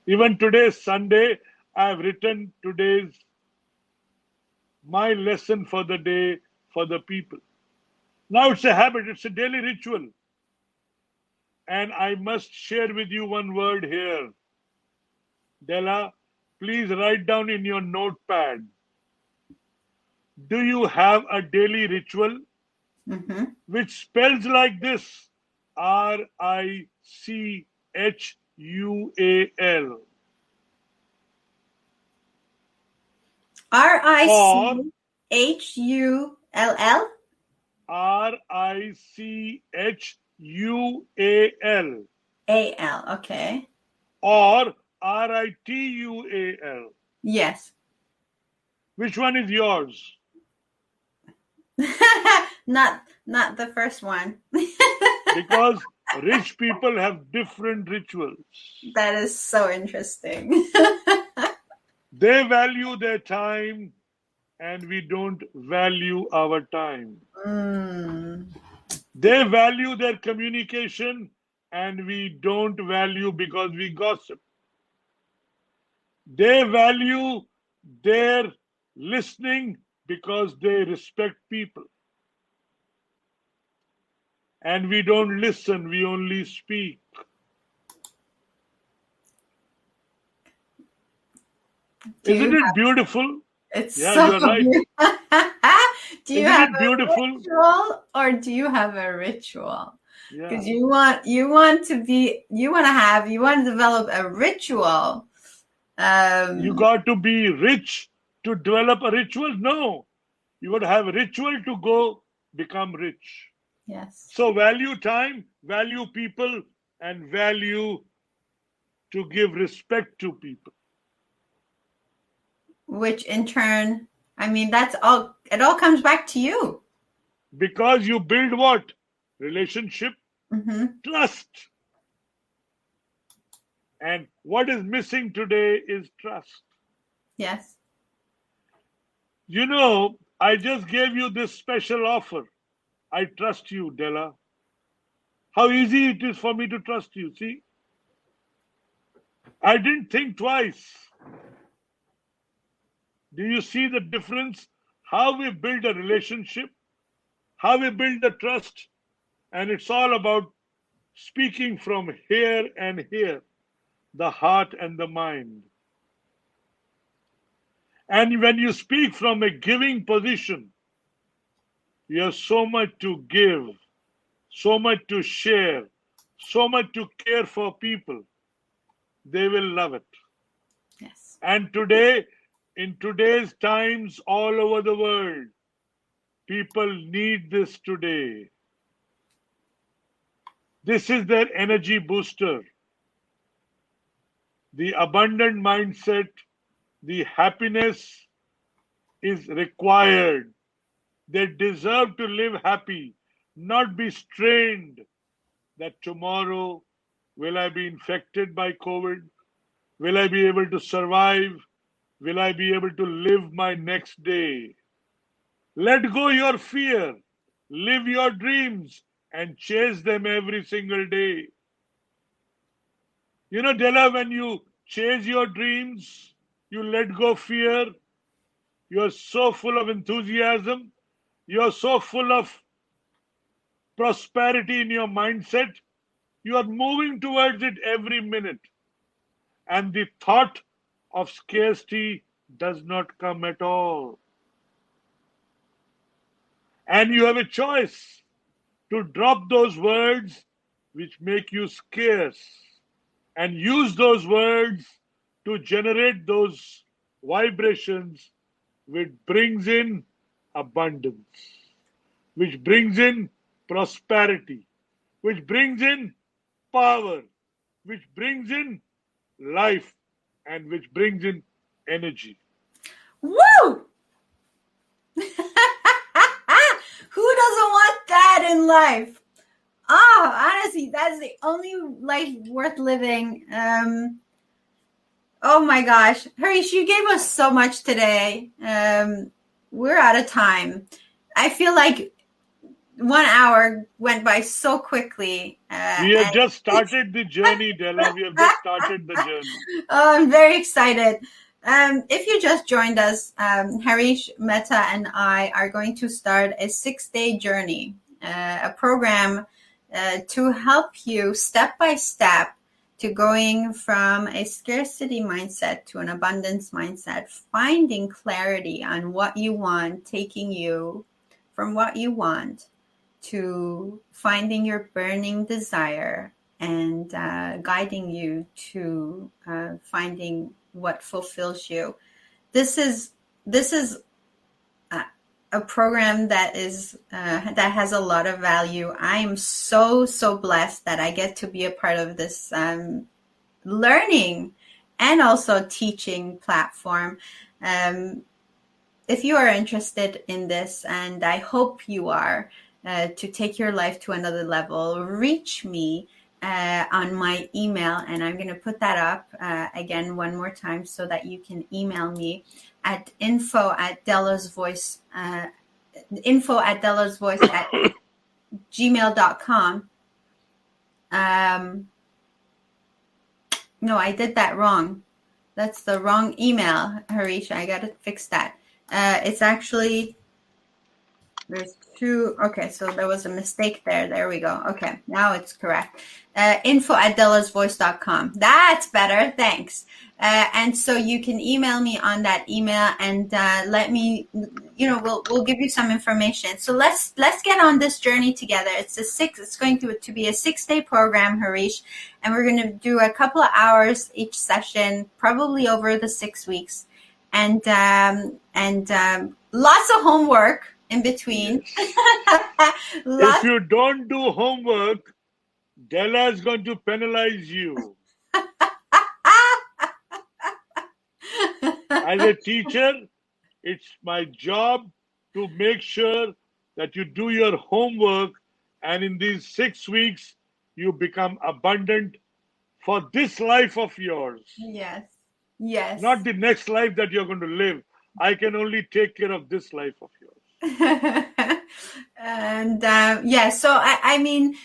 S3: Even today is Sunday. I have written today's my lesson for the day for the people. Now it's a habit, it's a daily ritual. And I must share with you one word here. Dela, please write down in your notepad. Do you have a daily ritual?
S2: Mm-hmm.
S3: Which spells like this: RICHUAL.
S2: RICHULL?
S3: RICHUAL.
S2: AL, okay.
S3: Or RITUAL.
S2: Yes.
S3: Which one is yours?
S2: Not the first one.
S3: Because rich people have different rituals.
S2: That is so interesting.
S3: They value their time and we don't value our time. They value their communication and we don't value because we gossip. They value their listening because they respect people. And we don't listen, we only speak. Isn't it beautiful?
S2: It's
S3: Yeah,
S2: so
S3: you're right.
S2: beautiful. Do you
S3: Isn't
S2: have
S3: it
S2: a
S3: beautiful?
S2: ritual or do you have a ritual?
S3: Yeah.
S2: Because you want to develop a ritual.
S3: You got to be rich to develop a ritual? No. You got to have a ritual to go become rich.
S2: Yes.
S3: So value time, value people, and value to give respect to people.
S2: Which in turn, I mean, it all comes back to you.
S3: Because you build what? Relationship, trust. And what is missing today is trust.
S2: Yes.
S3: You know, I just gave you this special offer. I trust you, Della. How easy it is for me to trust you, see? I didn't think twice. Do you see the difference? How we build a relationship, how we build the trust, and it's all about speaking from here and here, the heart and the mind. And when you speak from a giving position, you have so much to give, so much to share, so much to care for people. They will love it.
S2: Yes.
S3: And today, in today's times all over the world, people need this today. This is their energy booster. The abundant mindset, the happiness is required. They deserve to live happy, not be strained that tomorrow will I be infected by COVID? Will I be able to survive? Will I be able to live my next day? Let go your fear, live your dreams, and chase them every single day. You know, Della, when you chase your dreams, you let go fear, you're so full of enthusiasm, you're so full of prosperity in your mindset, you are moving towards it every minute. And the thought of scarcity does not come at all. And you have a choice to drop those words which make you scarce and use those words to generate those vibrations which brings in abundance, which brings in prosperity, which brings in power, which brings in life, and which brings in energy.
S2: Woo! Who doesn't want that in life? Oh, honestly, that's the only life worth living. Oh my gosh. Harish, you gave us so much today. We're out of time. I feel like 1 hour went by so quickly.
S3: We have just started the journey, Della. We have just started the journey.
S2: Oh, I'm very excited. If you just joined us, Harish Mehta and I are going to start a 6-day journey, a program to help you step by step to going from a scarcity mindset to an abundance mindset, finding clarity on what you want, taking you from what you want to finding your burning desire and guiding you to finding what fulfills you. This is a program that is that has a lot of value. I am so blessed that I get to be a part of this learning and also teaching platform. If you are interested in this, and I hope you are, to take your life to another level, reach me on my email, and I'm going to put that up again one more time so that you can email me at info@dela'svoice @gmail.com. No, I did that wrong. That's the wrong email, Harish. I got to fix that. It's actually There's two. Okay, so there was a mistake there. There we go. Okay, now it's correct. info@dela'svoice.com. That's better. Thanks. And so you can email me on that email and let me, we'll give you some information. So let's get on this journey together. It's going to be a 6-day program, Harish, and we're going to do a couple of hours each session, probably over the 6 weeks, and lots of homework in between.
S3: If you don't do homework, Della is going to penalize you. As a teacher, it's my job to make sure that you do your homework, and in these 6 weeks, you become abundant for this life of yours.
S2: Yes. Yes.
S3: Not the next life that you're going to live. I can only take care of this life of yours.
S2: And so I mean,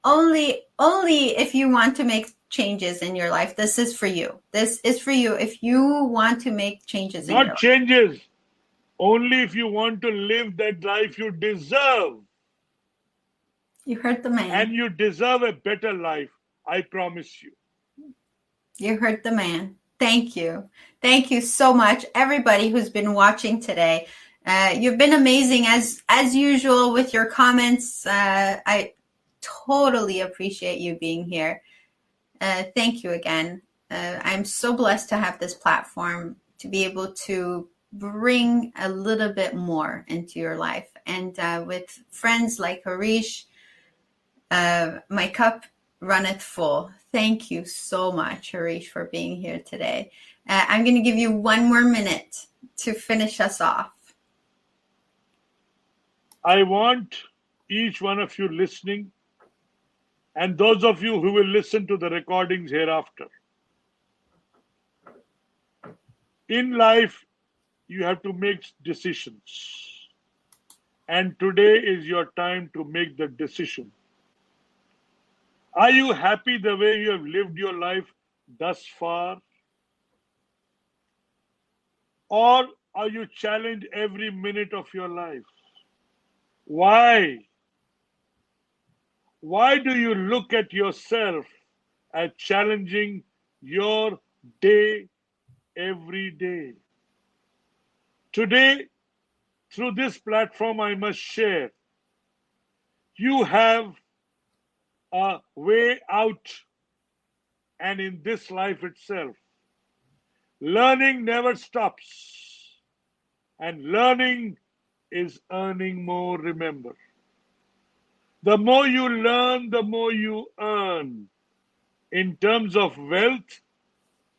S2: only if you want to make changes in your life, this is for you. This is for you if you want to make changes in your life.
S3: Not changes. Only if you want to live that life you deserve.
S2: You heard the man.
S3: And you deserve a better life. I promise you.
S2: You heard the man. Thank you. Thank you so much, everybody who's been watching today. You've been amazing as usual with your comments. I totally appreciate you being here. Thank you again. I'm so blessed to have this platform to be able to bring a little bit more into your life. And with friends like Harish, my cup runneth full. Thank you so much, Harish, for being here today. I'm going to give you 1 more minute to finish us off.
S3: I want each one of you listening, and those of you who will listen to the recordings hereafter. In life, you have to make decisions. And today is your time to make the decision. Are you happy the way you have lived your life thus far? Or are you challenged every minute of your life? Why? Why do you look at yourself as challenging your day every day? Today, through this platform, I must share, you have a way out, and in this life itself. Learning never stops, and learning is earning more, remember. The more you learn, the more you earn. In terms of wealth,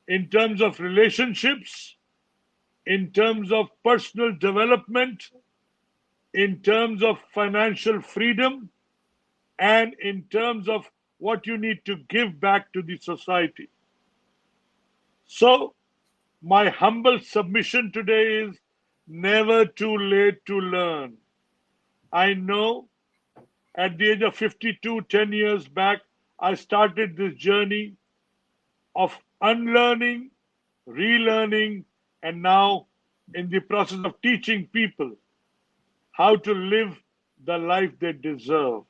S3: in terms of relationships, in terms of personal development, in terms of financial freedom, and in terms of what you need to give back to the society. So, my humble submission today is never too late to learn. I know at the age of 52, 10 years back, I started this journey of unlearning, relearning, and now in the process of teaching people how to live the life they deserve.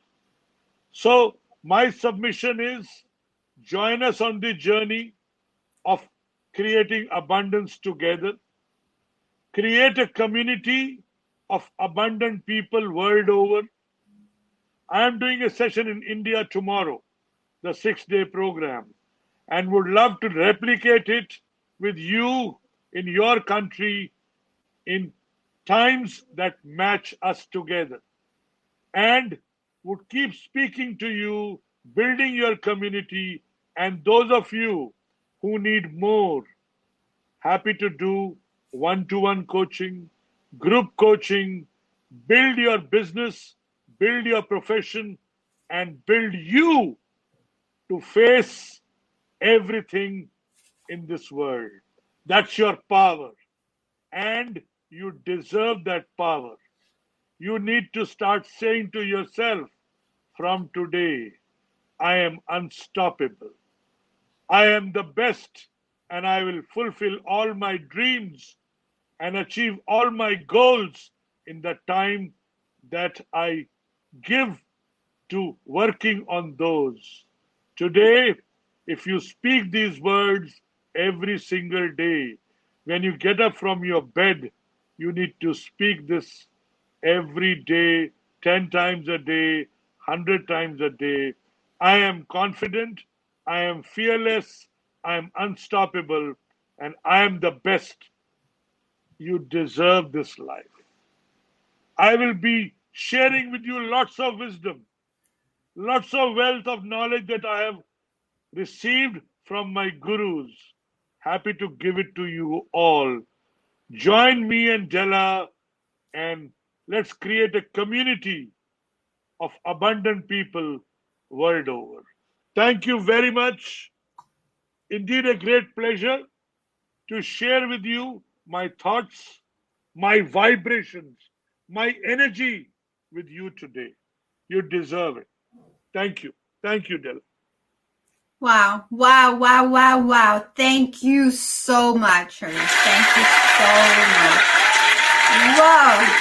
S3: So my submission is, join us on the journey of creating abundance together. Create a community of abundant people world over. I am doing a session in India tomorrow, the 6-day program, and would love to replicate it with you in your country in times that match us together. And would keep speaking to you, building your community, and those of you who need more, happy to do one-to-one coaching, group coaching, build your business, build your profession, and build you to face everything in this world. That's your power. And you deserve that power. You need to start saying to yourself, from today, I am unstoppable. I am the best, and I will fulfill all my dreams and achieve all my goals in the time that I give to working on those. Today, if you speak these words every single day, when you get up from your bed, you need to speak this every day, 10 times a day, 100 times a day. I am confident, I am fearless, I am unstoppable, and I am the best. You deserve this life. I will be sharing with you lots of wisdom, lots of wealth of knowledge that I have received from my gurus. Happy to give it to you all. Join me and Della, and let's create a community of abundant people world over. Thank you very much. Indeed, a great pleasure to share with you my thoughts, my vibrations, my energy with you today. You deserve it. Thank you. Thank you, Della.
S2: Wow, wow, wow, wow, wow. Thank you so much, Harish. Thank you so much. Whoa.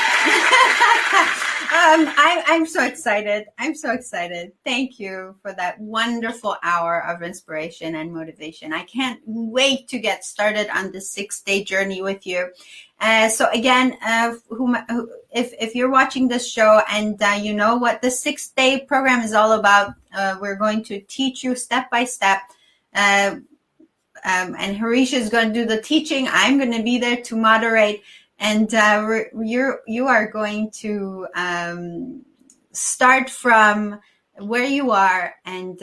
S2: I'm so excited. I'm so excited. Thank you for that wonderful hour of inspiration and motivation. I can't wait to get started on the 6-day journey with you. So again, if you're watching this show and you know what the 6-day program is all about, we're going to teach you step by step. And Harish is going to do the teaching. I'm going to be there to moderate. And you are going to start from where you are and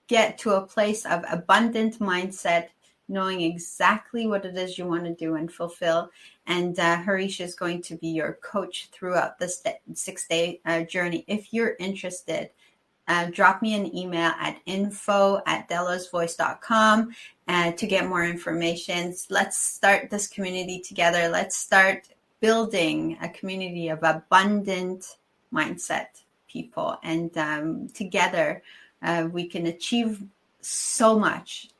S2: get to a place of abundant mindset, knowing exactly what it is you want to do and fulfill. And Harish is going to be your coach throughout this 6-day journey. If you're interested, drop me an email at info@dela'svoice.com to get more information. Let's start this community together. Let's start building a community of abundant mindset people. And together we can achieve so much.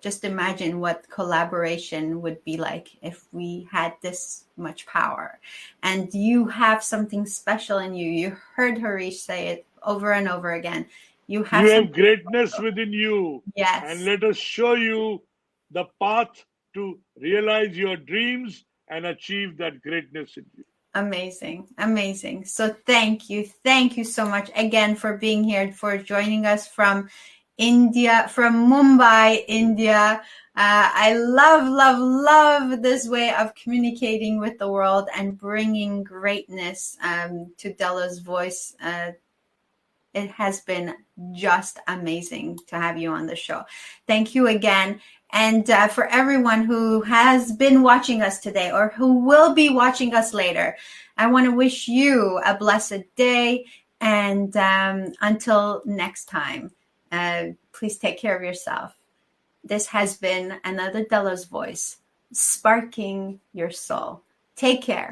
S2: Just imagine what collaboration would be like if we had this much power. And you have something special in you. You heard Harish say it over and over again. You have
S3: greatness within you.
S2: Yes.
S3: And let us show you the path to realize your dreams and achieve that greatness in you.
S2: Amazing. Amazing. So thank you. Thank you so much again for being here, for joining us from India, from Mumbai, India. I love this way of communicating with the world and bringing greatness to Dela's's voice. It has been just amazing to have you on the show. Thank you again. And for everyone who has been watching us today or who will be watching us later, I want to wish you a blessed day. And until next time, please take care of yourself. This has been another Dela's's Voice, sparking your soul. Take care.